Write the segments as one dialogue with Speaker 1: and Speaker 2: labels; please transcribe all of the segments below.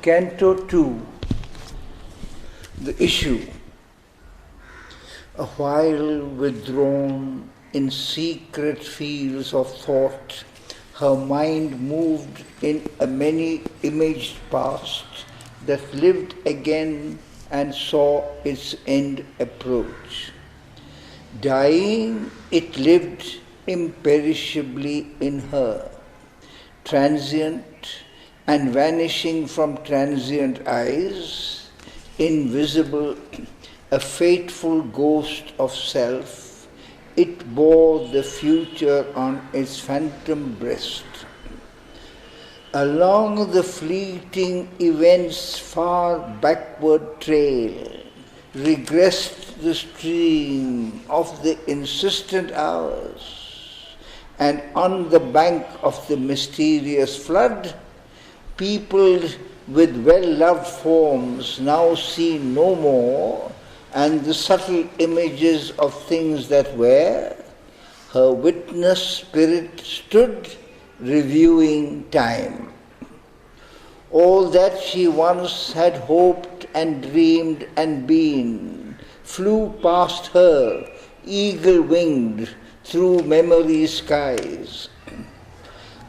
Speaker 1: Canto 2, the issue. A while withdrawn in secret fields of thought, her mind moved in a many-imaged past that lived again and saw its end approach. Dying, it lived imperishably in her, transient and vanishing from transient eyes, invisible, a fateful ghost of self, it bore the future on its phantom breast. Along the fleeting events' far backward trail, regressed the stream of the insistent hours, and on the bank of the mysterious flood, peopled with well-loved forms now seen no more, and the subtle images of things that were, her witness spirit stood reviewing time. All that she once had hoped and dreamed and been flew past her, eagle-winged, through memory's skies.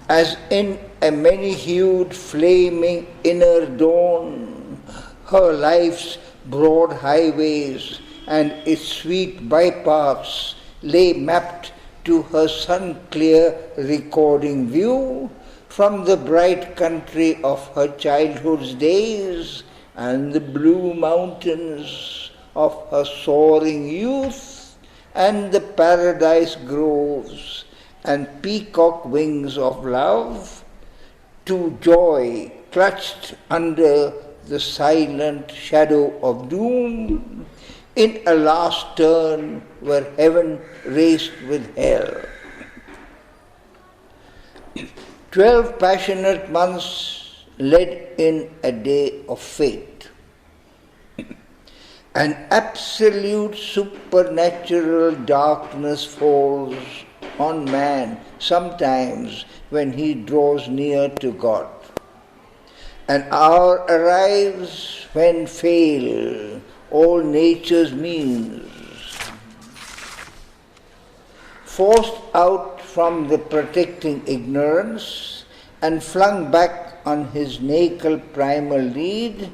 Speaker 1: As in a many-hued, flaming inner dawn, her life's broad highways and its sweet bypaths lay mapped to her sun-clear recording view from the bright country of her childhood's days and the blue mountains of her soaring youth and the paradise groves and peacock wings of love, to joy clutched under the silent shadow of doom, in a last turn where heaven raced with hell. 12 passionate months led in a day of fate. An absolute supernatural darkness falls on man sometimes when he draws near to God. An hour arrives when fail all nature's means. Forced out from the protecting ignorance and flung back on his nacal primal need,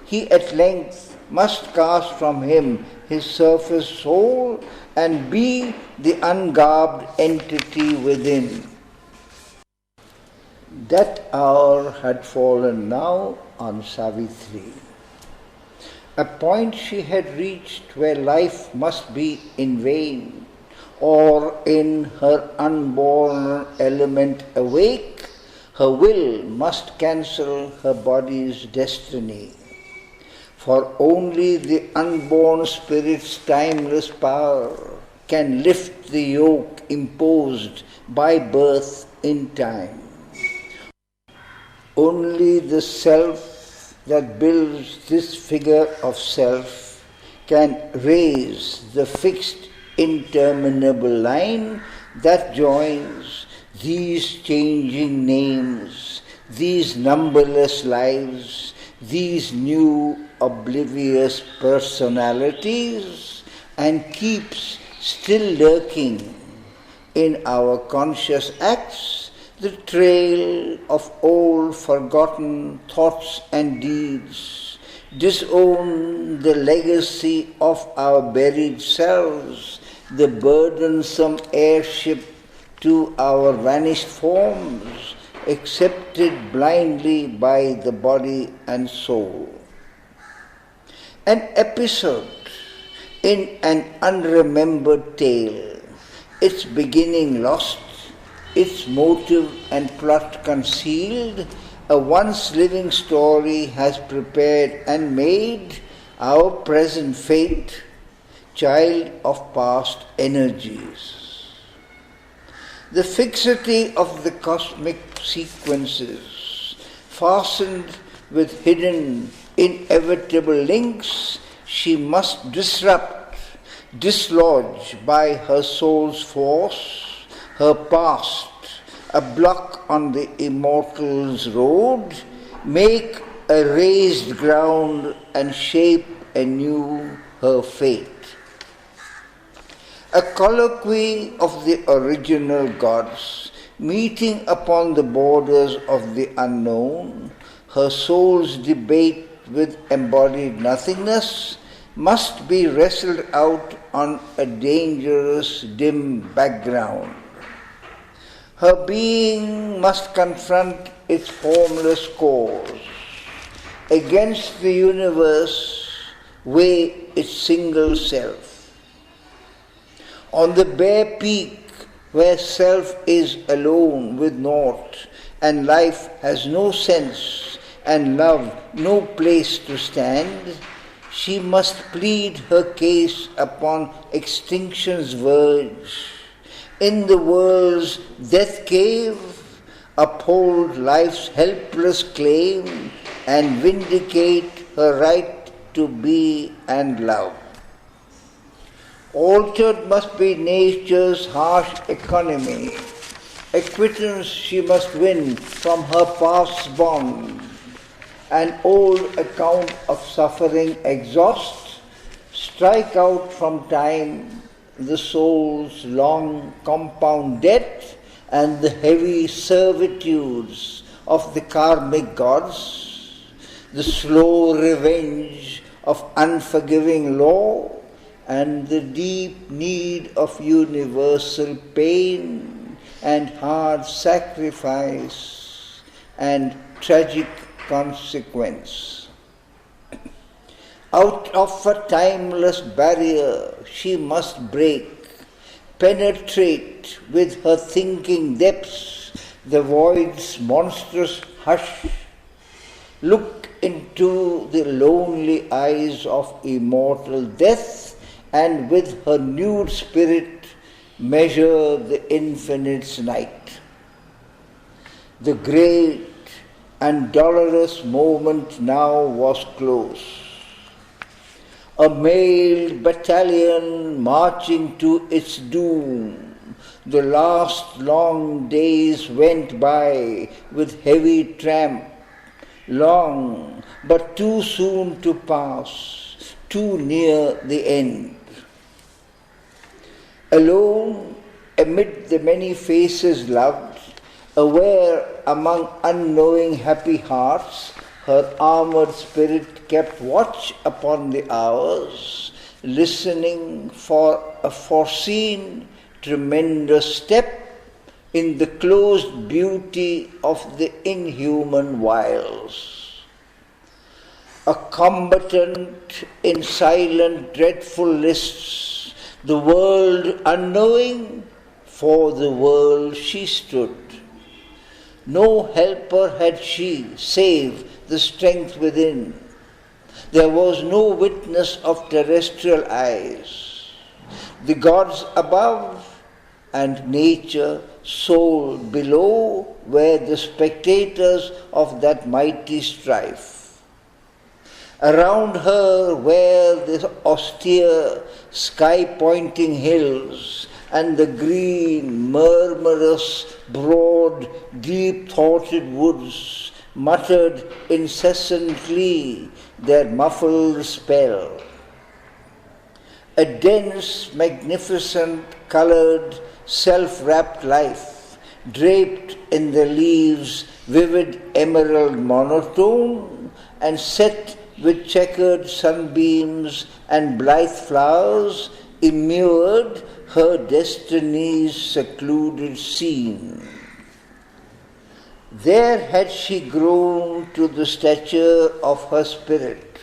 Speaker 1: he at length must cast from him his surface soul and be the ungarbed entity within. That hour had fallen now on Savitri, a point she had reached where life must be in vain, or in her unborn element awake, her will must cancel her body's destiny. For only the unborn spirit's timeless power can lift the yoke imposed by birth in time. Only the self that builds this figure of self can raise the fixed interminable line that joins these changing names, these numberless lives, these new oblivious personalities, and keeps still lurking in our conscious acts the trail of old forgotten thoughts and deeds, disown the legacy of our buried selves, the burdensome heirship to our vanished forms, accepted blindly by the body and soul. An episode in an unremembered tale, its beginning lost, its motive and plot concealed, a once living story has prepared and made our present fate, child of past energies. The fixity of the cosmic sequences, fastened with hidden, inevitable links, she must disrupt, dislodge by her soul's force, her past, a block on the immortal's road, make a raised ground and shape anew her fate. A colloquy of the original gods, meeting upon the borders of the unknown, her soul's debate with embodied nothingness, must be wrestled out on a dangerous, dim background. Her being must confront its formless cause. Against the universe weigh its single self. On the bare peak where self is alone with naught, and life has no sense, and love no place to stand, she must plead her case upon extinction's verge. In the world's death cave, uphold life's helpless claim and vindicate her right to be and love. Altered must be nature's harsh economy. Acquittance she must win from her past's bond. An old account of suffering exhaust, strike out from time the soul's long compound debt and the heavy servitudes of the karmic gods, the slow revenge of unforgiving law, and the deep need of universal pain and hard sacrifice and tragic consequence. Out of a timeless barrier she must break, penetrate with her thinking depths the void's monstrous hush, look into the lonely eyes of immortal death, and with her nude spirit measure the infinite's night. The great and dolorous moment now was close. A mailed battalion marching to its doom. The last long days went by with heavy tramp, long but too soon to pass, too near the end. Alone, amid the many faces loved, aware among unknowing happy hearts, her armored spirit kept watch upon the hours, listening for a foreseen tremendous step in the closed beauty of the inhuman wiles. A combatant in silent dreadful lists, the world unknowing, for the world she stood. No helper had she, save the strength within. There was no witness of terrestrial eyes. The gods above and nature, soul below, were the spectators of that mighty strife. Around her were the austere, sky-pointing hills, and the green, murmurous, broad, deep-thoughted woods muttered incessantly their muffled spell. A dense, magnificent, coloured, self-wrapped life, draped in the leaves' vivid emerald monotone, and set with checkered sunbeams and blithe flowers, immured her destiny's secluded scene. There had she grown to the stature of her spirit.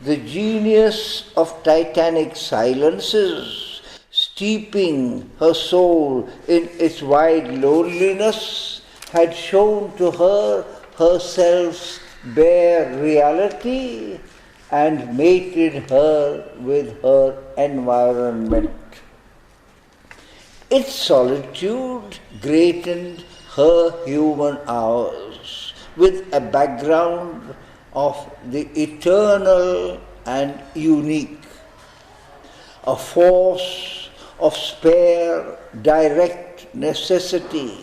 Speaker 1: The genius of titanic silences, steeping her soul in its wide loneliness, had shown to her herself's bare reality and mated her with her environment. Its solitude greatened her human hours with a background of the eternal and unique, a force of spare, direct necessity,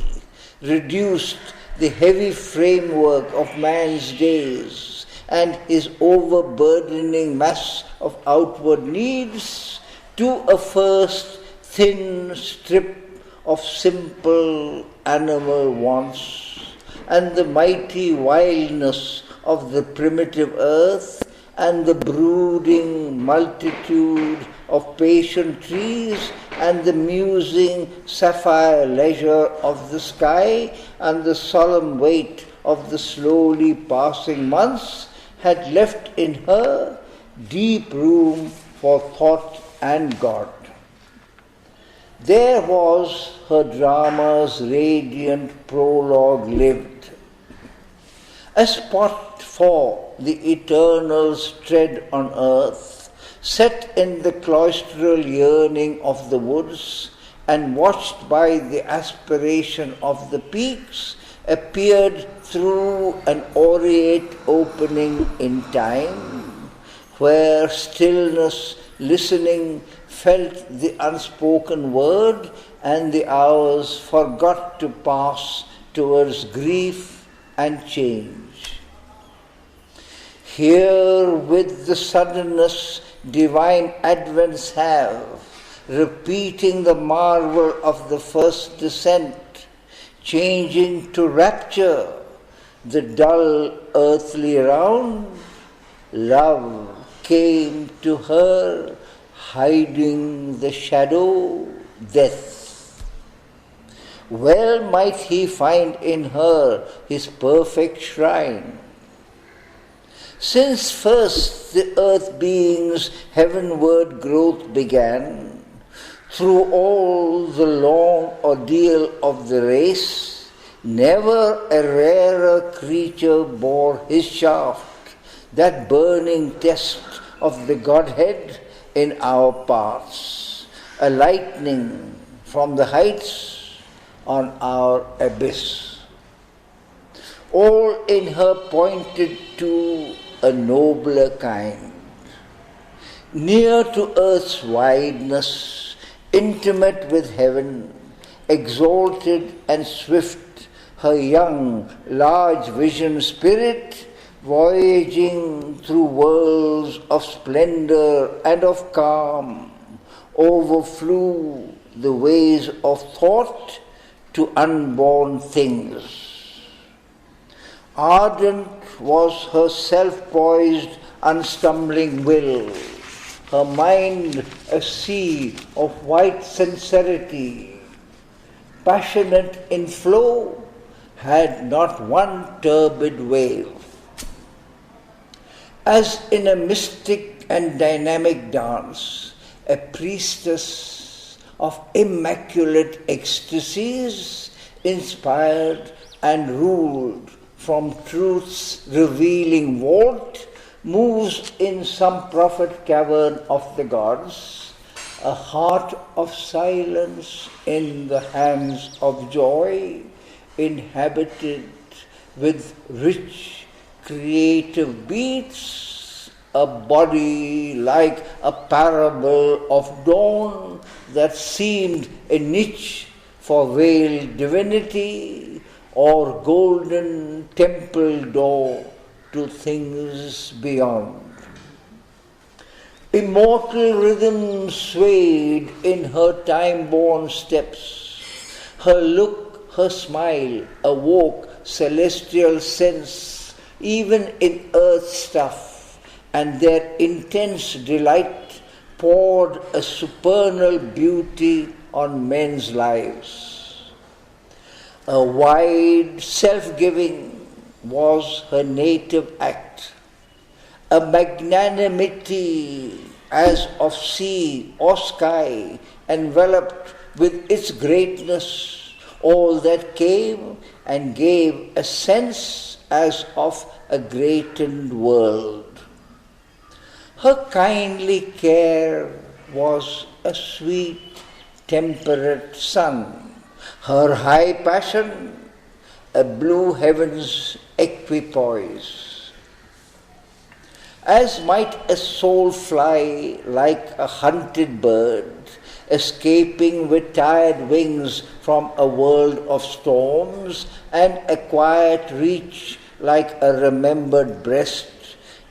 Speaker 1: reduced the heavy framework of man's days and his overburdening mass of outward needs to a first thin strip of simple animal wants, and the mighty wildness of the primitive earth, and the brooding multitude of patient trees, and the musing sapphire leisure of the sky, and the solemn weight of the slowly passing months, had left in her deep room for thought and God. There was her drama's radiant prologue lived, a spot for the eternal's tread on earth, set in the cloistral yearning of the woods, and watched by the aspiration of the peaks, appeared through an aureate opening in time, where stillness listening felt the unspoken word, and the hours forgot to pass towards grief and change. Here with the suddenness divine advents have, repeating the marvel of the first descent, changing to rapture the dull earthly round, love came to her, hiding the shadow, death. Well might he find in her his perfect shrine. Since first the earth being's heavenward growth began, through all the long ordeal of the race, never a rarer creature bore his shaft, that burning test of the Godhead in our paths, a lightning from the heights on our abyss. All in her pointed to a nobler kind, near to earth's wideness, intimate with heaven, exalted and swift, her young, large-visioned spirit, voyaging through worlds of splendor and of calm, overflew the ways of thought to unborn things. Ardent was her self-poised, unstumbling will, her mind a sea of white sincerity, passionate in flow, had not one turbid wave. As in a mystic and dynamic dance, a priestess of immaculate ecstasies, inspired and ruled from truth's revealing vault, moves in some prophet cavern of the gods, a heart of silence in the hands of joy, inhabited with rich creative beats, a body like a parable of dawn that seemed a niche for veiled divinity, or golden temple door to things beyond. Immortal rhythm swayed in her time-born steps. Her look, her smile awoke celestial sense, even in earth stuff, and their intense delight poured a supernal beauty on men's lives. A wide self-giving was her native act, a magnanimity as of sea or sky, enveloped with its greatness all that came and gave a sense as of a greatened world. Her kindly care was a sweet, temperate sun, her high passion a blue heaven's equipoise. As might a soul fly like a hunted bird, escaping with tired wings from a world of storms, and a quiet reach like a remembered breast,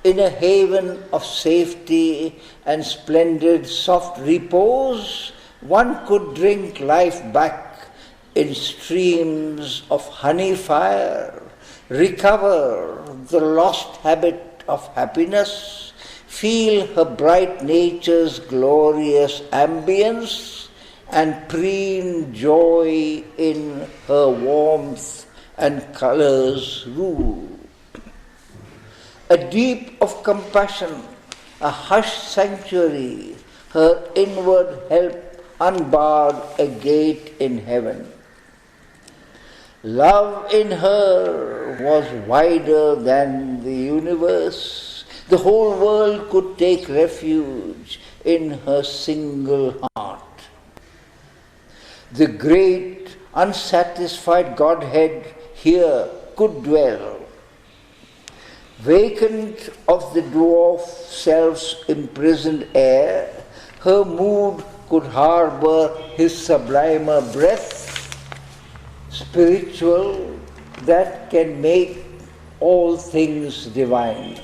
Speaker 1: in a haven of safety and splendid soft repose, one could drink life back in streams of honey fire, recover the lost habit of happiness, feel her bright nature's glorious ambience, and preen joy in her warmth and colours rule. A deep of compassion, a hushed sanctuary, her inward help unbarred a gate in heaven. Love in her was wider than the universe. The whole world could take refuge in her single heart. The great, unsatisfied Godhead here could dwell. Vacant of the dwarf self's imprisoned air, her mood could harbour his sublimer breath, spiritual, that can make all things divine.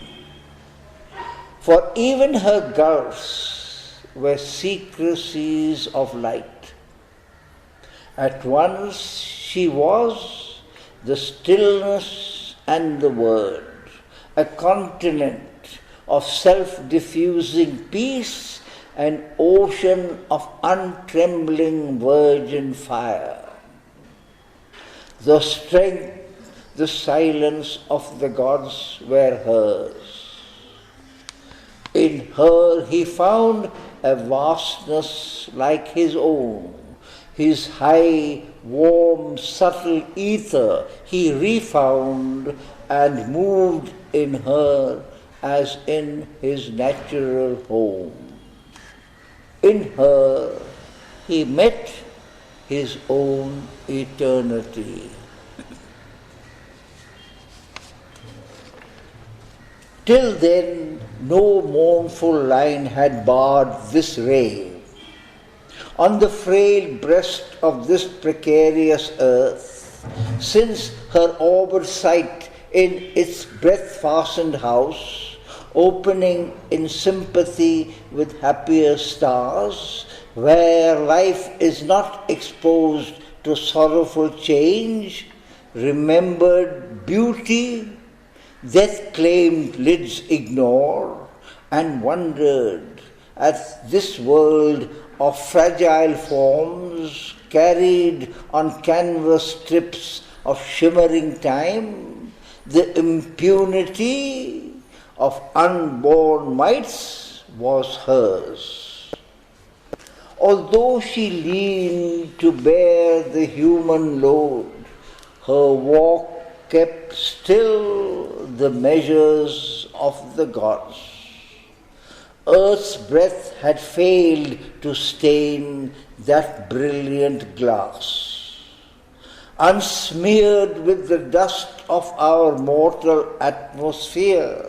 Speaker 1: For even her gulfs were secrecies of light. At once she was the stillness and the word, a continent of self-diffusing peace, an ocean of untrembling virgin fire. The strength, the silence of the gods were hers. In her he found a vastness like his own. His high, warm, subtle ether he refound and moved in her as in his natural home. In her he met his own eternity. Till then, no mournful line had barred this ray. On the frail breast of this precarious earth, since her orbed sight in its breath-fastened house, opening in sympathy with happier stars, where life is not exposed to sorrowful change, remembered beauty, death claimed lids ignore, and wondered at this world of fragile forms carried on canvas strips of shimmering time, the impunity of unborn mites was hers. Although she leaned to bear the human load, her walk kept still the measures of the gods. Earth's breath had failed to stain that brilliant glass. Unsmeared with the dust of our mortal atmosphere,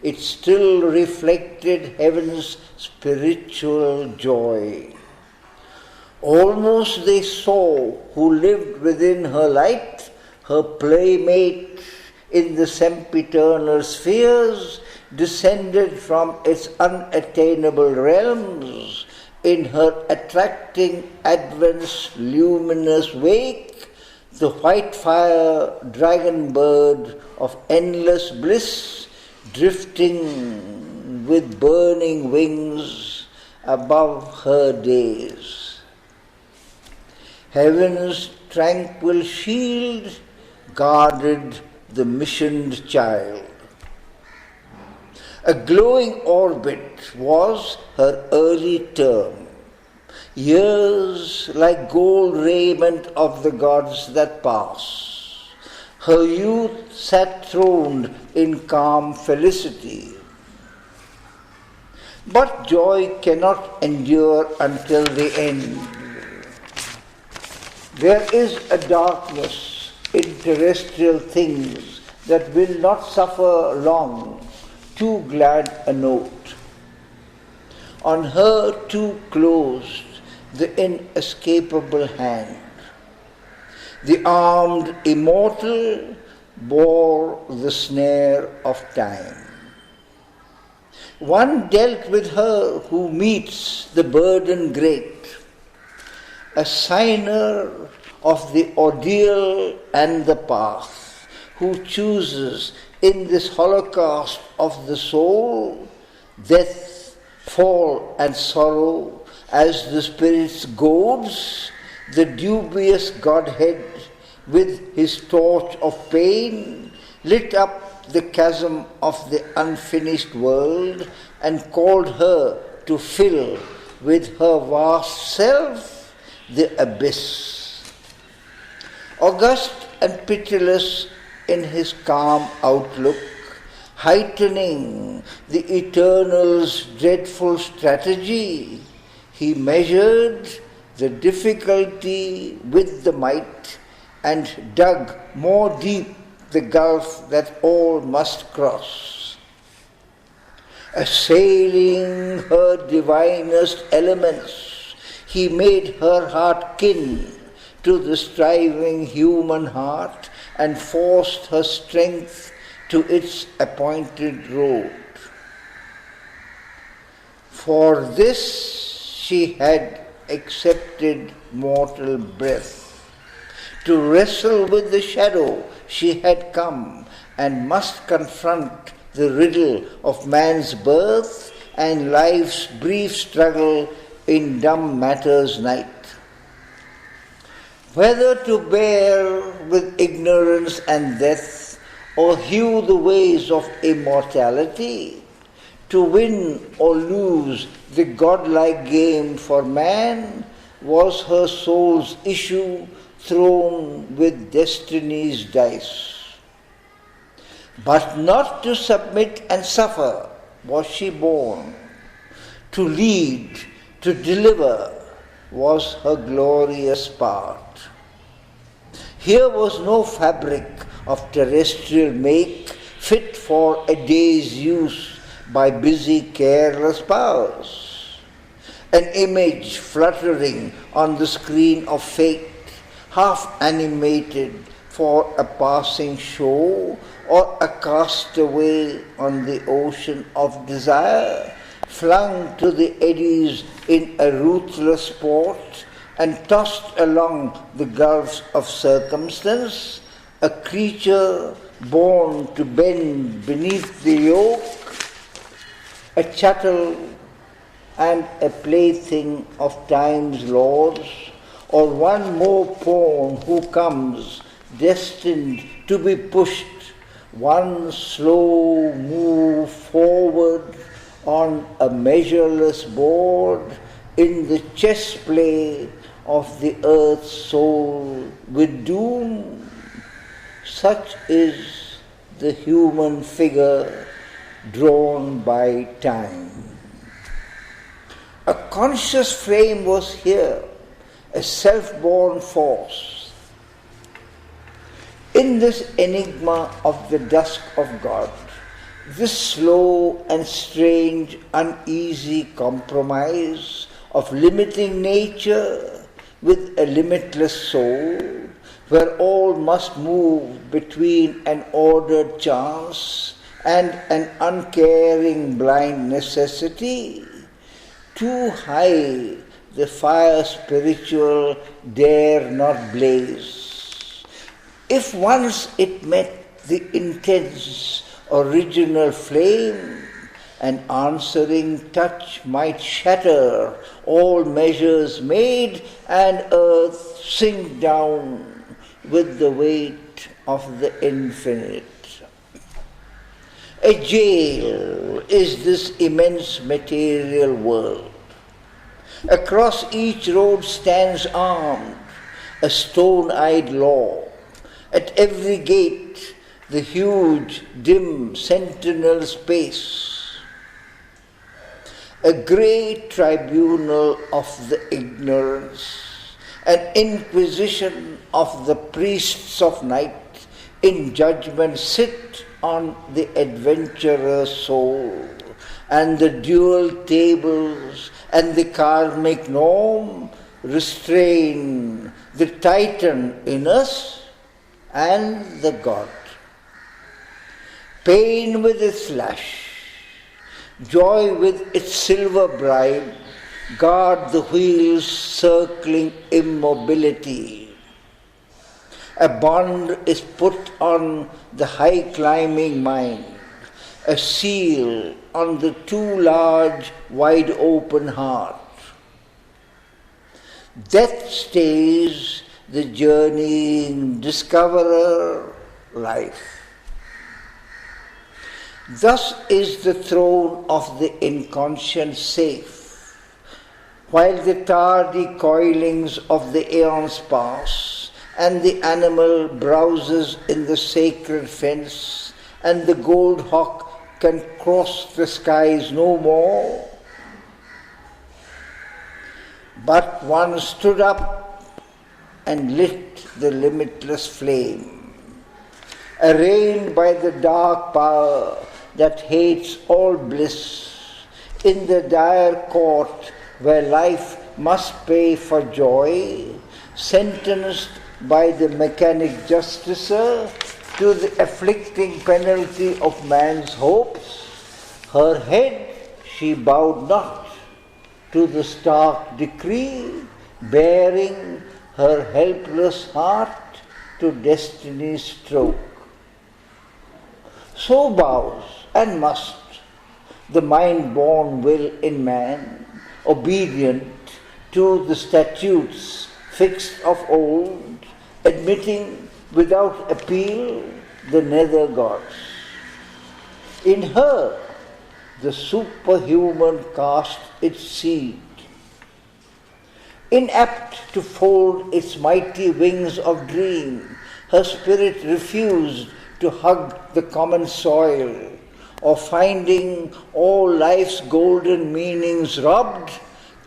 Speaker 1: it still reflected heaven's spiritual joy. Almost they saw who lived within her light, her playmate in the sempiternal spheres, descended from its unattainable realms, in her attracting advent's luminous wake, the white fire dragon bird of endless bliss, drifting with burning wings above her days. Heaven's tranquil shield guarded the missioned child. A glowing orbit was her early term, years like gold raiment of the gods that pass. Her youth sat throned in calm felicity. But joy cannot endure until the end. There is a darkness in terrestrial things that will not suffer long, too glad a note. On her too closed, the inescapable hand. The armed immortal bore the snare of time. One dealt with her who meets the burden great, a signer of the ordeal and the path, who chooses in this holocaust of the soul death, fall and sorrow as the spirit's goads, the dubious Godhead with his torch of pain lit up the chasm of the unfinished world and called her to fill with her vast self the abyss. August and pitiless in his calm outlook, heightening the eternal's dreadful strategy, he measured the difficulty with the might and dug more deep the gulf that all must cross. Assailing her divinest elements, he made her heart kin to the striving human heart and forced her strength to its appointed road. For this she had accepted mortal breath. To wrestle with the shadow she had come and must confront the riddle of man's birth and life's brief struggle in dumb matter's night. Whether to bear with ignorance and death or hew the ways of immortality, to win or lose the godlike game for man was her soul's issue thrown with destiny's dice. But not to submit and suffer was she born. To lead, to deliver was her glorious part. Here was no fabric of terrestrial make fit for a day's use by busy, careless powers. An image fluttering on the screen of fate, half animated for a passing show or a castaway on the ocean of desire, flung to the eddies in a ruthless sport and tossed along the gulfs of circumstance, a creature born to bend beneath the yoke, a chattel and a plaything of time's lords, or one more pawn who comes destined to be pushed one slow move forward on a measureless board in the chess play of the earth's soul with doom. Such is the human figure drawn by time. A conscious frame was here, a self-born force. In this enigma of the dusk of God, this slow and strange, uneasy compromise of limiting nature with a limitless soul, where all must move between an ordered chance and an uncaring blind necessity, too high the fire spiritual dare not blaze. If once it met the intense original flame, an answering touch might shatter all measures made and earth sink down with the weight of the infinite. A jail is this immense material world. Across each road stands armed a stone-eyed law. At every gate the huge, dim sentinel space. A great tribunal of the ignorance, an inquisition of the priests of night in judgment sit on the adventurer's soul, and the dual tables and the karmic norm restrain the titan in us and the god. Pain with its lash, joy with its silver bride, guard the wheel's circling immobility. A bond is put on the high-climbing mind, a seal on the too large, wide-open heart. Death stays the journeying discoverer life. Thus is the throne of the inconscient safe, while the tardy coilings of the aeons pass, and the animal browses in the sacred fence, and the gold hawk can cross the skies no more. But one stood up and lit the limitless flame, arraigned by the dark power that hates all bliss, in the dire court where life must pay for joy, sentenced by the mechanic justicer to the afflicting penalty of man's hopes, her head she bowed not to the stark decree, bearing her helpless heart to destiny's stroke. So bows and must the mind-born will in man, obedient to the statutes fixed of old, admitting without appeal the nether gods. In her the superhuman cast its seed, inapt to fold its mighty wings of dream, her spirit refused to hug the common soil, or finding all life's golden meanings robbed,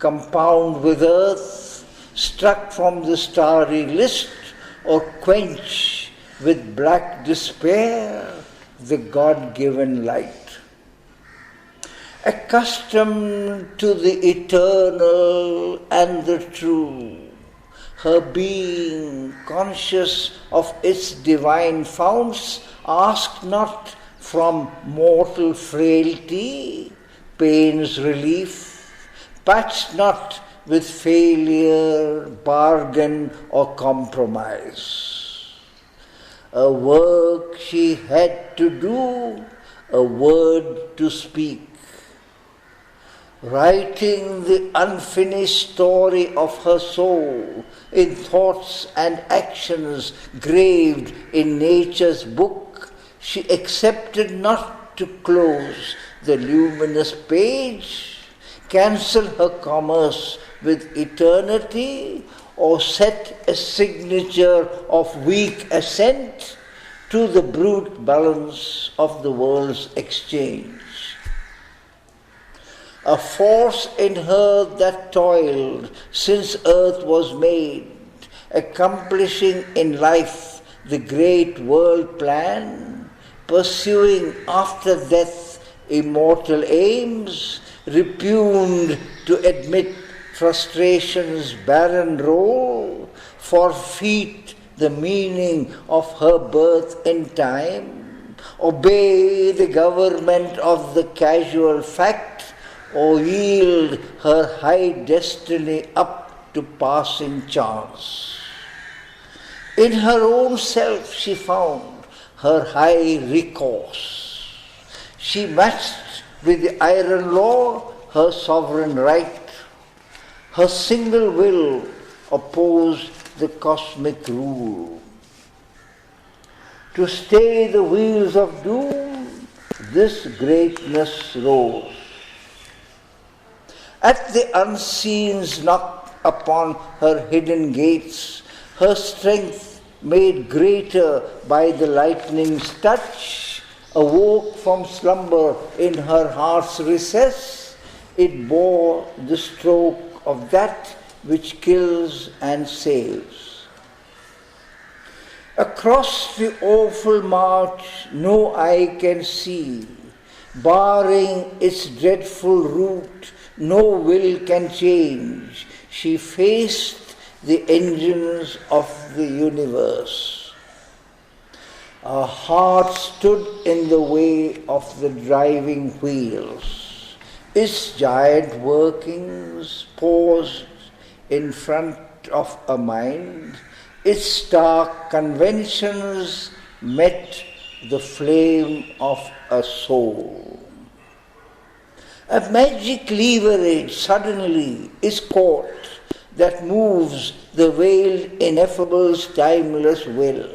Speaker 1: compound with earth, struck from the starry list, or quench with black despair the God-given light. Accustomed to the eternal and the true, her being conscious of its divine founts, asked not from mortal frailty pain's relief, patched not with failure, bargain or compromise. A work she had to do, a word to speak, writing the unfinished story of her soul in thoughts and actions graved in nature's book. She accepted not to close the luminous page, cancel her commerce with eternity, or set a signature of weak assent to the brute balance of the world's exchange. A force in her that toiled since earth was made, accomplishing in life the great world plan, pursuing after death immortal aims, repugned to admit frustration's barren role, forfeit the meaning of her birth in time, obey the government of the casual fact, or yield her high destiny up to passing chance. In her own self she found her high recourse. She matched with the iron law her sovereign right. Her single will opposed the cosmic rule. To stay the wheels of doom, this greatness rose. At the unseen's knock upon her hidden gates, her strength made greater by the lightning's touch, awoke from slumber in her heart's recess. It bore the stroke of that which kills and saves. Across the awful march no eye can see, barring its dreadful route, no will can change. she faced the engines of the universe. Her heart stood in the way of the driving wheels. Its giant workings paused in front of a mind. Its stark conventions met the flame of a soul. A magic leverage suddenly is caught that moves the veiled ineffable's timeless will.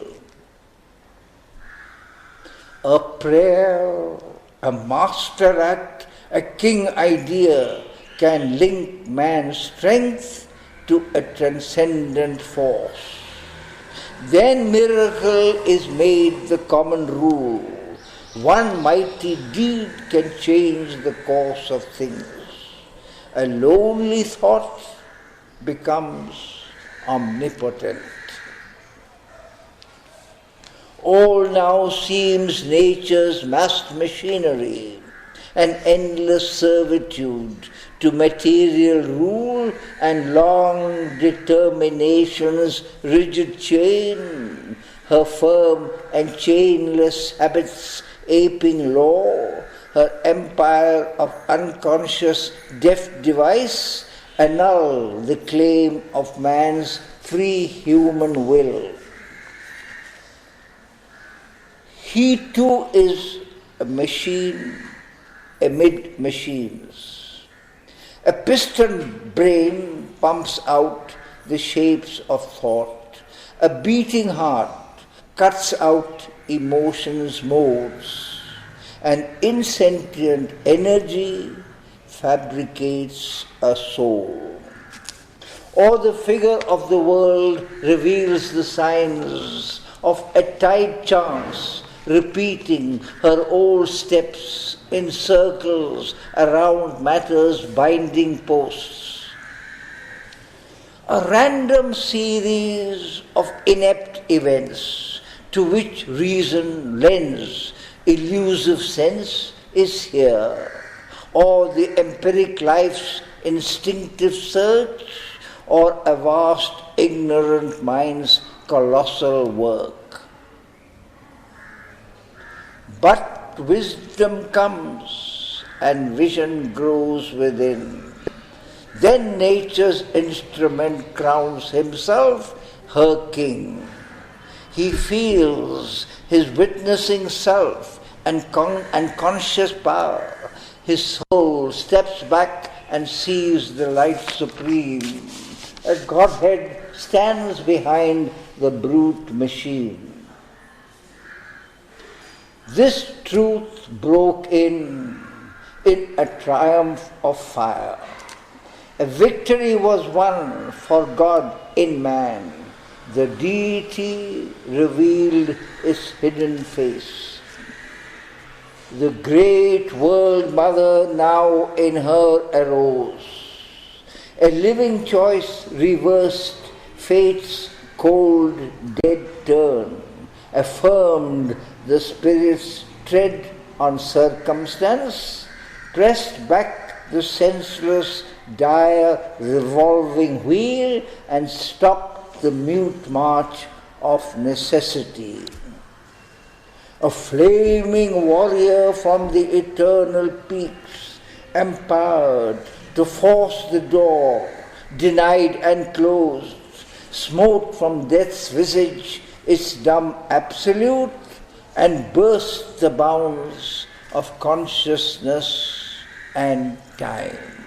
Speaker 1: A prayer, a master act, a king idea can link man's strength to a transcendent force. Then miracle is made the common rule. One mighty deed can change the course of things. A lonely thought becomes omnipotent. All now seems nature's massed machinery, an endless servitude to material rule and long determination's rigid chain, her firm and chainless habits aping law, her empire of unconscious deft device annul the claim of man's free human will. He too is a machine amid machines. A piston brain pumps out the shapes of thought. A beating heart cuts out emotions' modes. An insentient energy fabricates a soul. Or the figure of the world reveals the signs of a tied chance, repeating her old steps in circles around matter's binding posts. A random series of inept events to which reason lends elusive sense is here, or the empiric life's instinctive search, or a vast ignorant mind's colossal work. But wisdom comes and vision grows within. Then nature's instrument crowns himself her king. He feels his witnessing self and conscious power. His soul steps back and sees the light supreme. A Godhead stands behind the brute machine. This truth broke in a triumph of fire. A victory was won for God in man. The deity revealed its hidden face. The great world mother now in her arose. A living choice reversed fate's cold dead turn, affirmed the spirit's tread on circumstance, pressed back the senseless, dire, revolving wheel, and stopped the mute march of necessity. A flaming warrior from the eternal peaks, empowered to force the door, denied and closed, smote from death's visage its dumb absolute, and burst the bounds of consciousness and time.